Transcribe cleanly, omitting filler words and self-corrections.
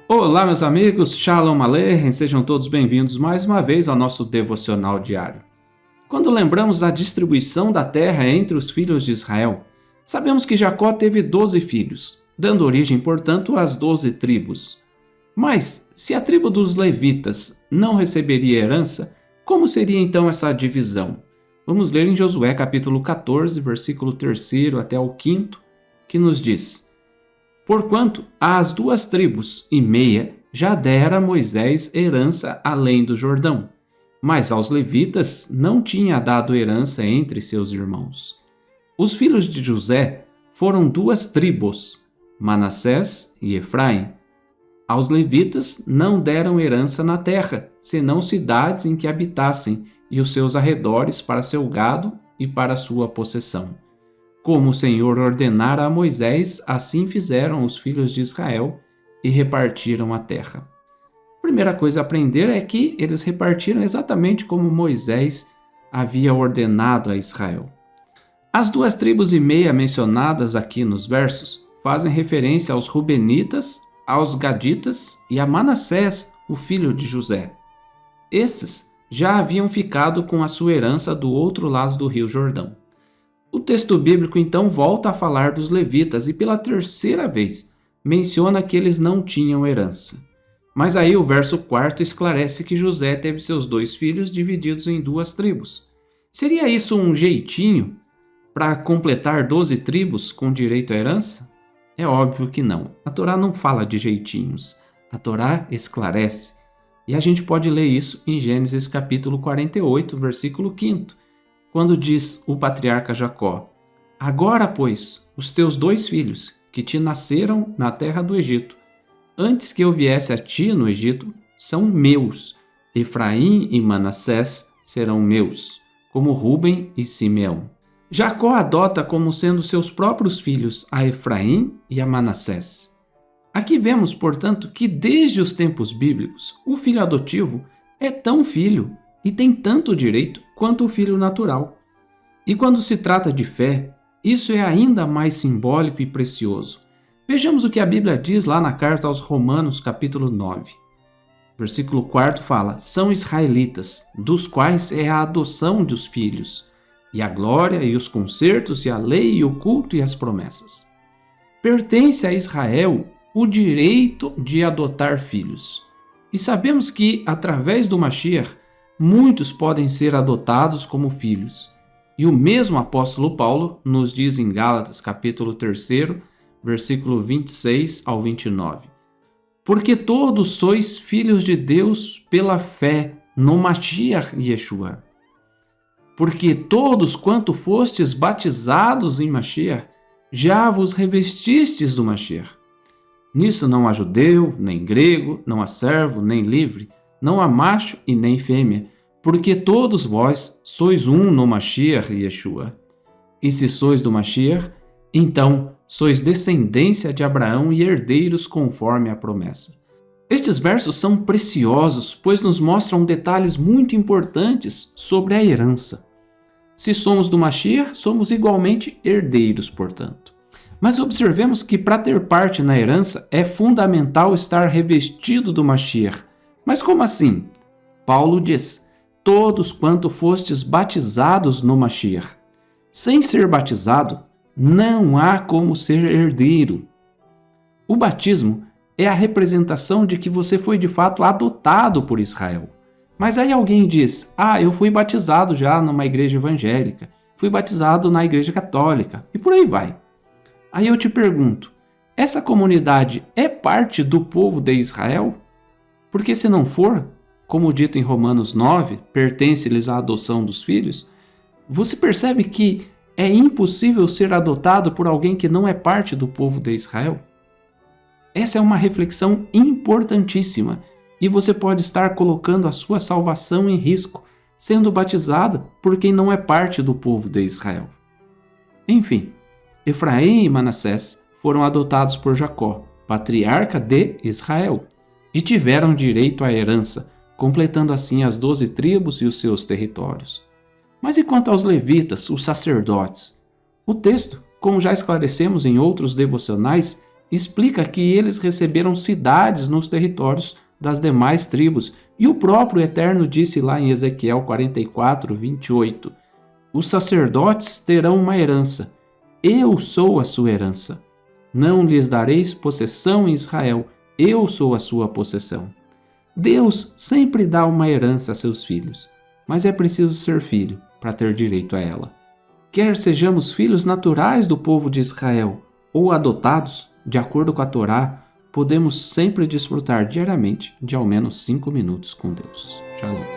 Olá, meus amigos, Shalom Aleichem, sejam todos bem-vindos mais uma vez ao nosso devocional diário. Quando lembramos da distribuição da terra entre os filhos de Israel, sabemos que Jacó teve 12 filhos, dando origem, portanto, às 12 tribos. Mas, se a tribo dos levitas não receberia herança, como seria então essa divisão? Vamos ler em Josué capítulo 14, versículo 3 até o 5, que nos diz: Porquanto às 2,5 tribos já dera Moisés herança além do Jordão, mas aos levitas não tinha dado herança entre seus irmãos. Os filhos de José foram 2 tribos, Manassés e Efraim. Aos levitas não deram herança na terra, senão cidades em que habitassem e os seus arredores para seu gado e para sua possessão. Como o Senhor ordenara a Moisés, assim fizeram os filhos de Israel e repartiram a terra. A primeira coisa a aprender é que eles repartiram exatamente como Moisés havia ordenado a Israel. As 2,5 tribos mencionadas aqui nos versos fazem referência aos Rubenitas, aos Gaditas e a Manassés, o filho de José. Estes já haviam ficado com a sua herança do outro lado do rio Jordão. O texto bíblico então volta a falar dos levitas e pela terceira vez menciona que eles não tinham herança. Mas aí o verso 4 esclarece que José teve seus 2 filhos divididos em 2 tribos. Seria isso um jeitinho para completar 12 tribos com direito à herança? É óbvio que não. A Torá não fala de jeitinhos. A Torá esclarece. E a gente pode ler isso em Gênesis capítulo 48, versículo 5, quando diz o patriarca Jacó: Agora, pois, os teus 2 filhos, que te nasceram na terra do Egito, antes que eu viesse a ti no Egito, são meus. Efraim e Manassés serão meus, como Ruben e Simeão. Jacó adota como sendo seus próprios filhos a Efraim e a Manassés. Aqui vemos, portanto, que desde os tempos bíblicos, o filho adotivo é tão filho e tem tanto direito quanto o filho natural. E quando se trata de fé, isso é ainda mais simbólico e precioso. Vejamos o que a Bíblia diz lá na carta aos Romanos, capítulo 9. Versículo 4 fala: São israelitas, dos quais é a adoção dos filhos, e a glória, e os concertos, e a lei, e o culto, e as promessas. Pertence a Israel o direito de adotar filhos. E sabemos que, através do Mashiach, muitos podem ser adotados como filhos. E o mesmo apóstolo Paulo nos diz em Gálatas, capítulo 3, versículo 26 ao 29. Porque todos sois filhos de Deus pela fé no Mashiach Yeshua. Porque todos quanto fostes batizados em Mashiach, já vos revestistes do Mashiach. Nisso não há judeu, nem grego, não há servo, nem livre, não há macho e nem fêmea, porque todos vós sois um no Mashiach Yeshua. E se sois do Mashiach, então sois descendência de Abraão e herdeiros conforme a promessa. Estes versos são preciosos, pois nos mostram detalhes muito importantes sobre a herança. Se somos do Mashiach, somos igualmente herdeiros, portanto. Mas observemos que para ter parte na herança é fundamental estar revestido do Mashiach. Mas como assim? Paulo diz: todos quanto fostes batizados no Mashiach. Sem ser batizado, não há como ser herdeiro. O batismo é a representação de que você foi de fato adotado por Israel. Mas aí alguém diz: eu fui batizado já numa igreja evangélica, fui batizado na igreja católica, e por aí vai. Aí eu te pergunto, essa comunidade é parte do povo de Israel? Porque se não for, como dito em Romanos 9, pertence-lhes a adoção dos filhos, você percebe que é impossível ser adotado por alguém que não é parte do povo de Israel? Essa é uma reflexão importantíssima e você pode estar colocando a sua salvação em risco, sendo batizado por quem não é parte do povo de Israel. Enfim, Efraim e Manassés foram adotados por Jacó, patriarca de Israel, e tiveram direito à herança, completando assim as 12 tribos e os seus territórios. Mas e quanto aos levitas, os sacerdotes? O texto, como já esclarecemos em outros devocionais, explica que eles receberam cidades nos territórios das demais tribos, e o próprio Eterno disse lá em Ezequiel 44, 28, os sacerdotes terão uma herança, eu sou a sua herança. Não lhes dareis possessão em Israel, eu sou a sua possessão. Deus sempre dá uma herança a seus filhos, mas é preciso ser filho para ter direito a ela. Quer sejamos filhos naturais do povo de Israel ou adotados, de acordo com a Torá, podemos sempre desfrutar diariamente de ao menos 5 minutos com Deus. Shalom.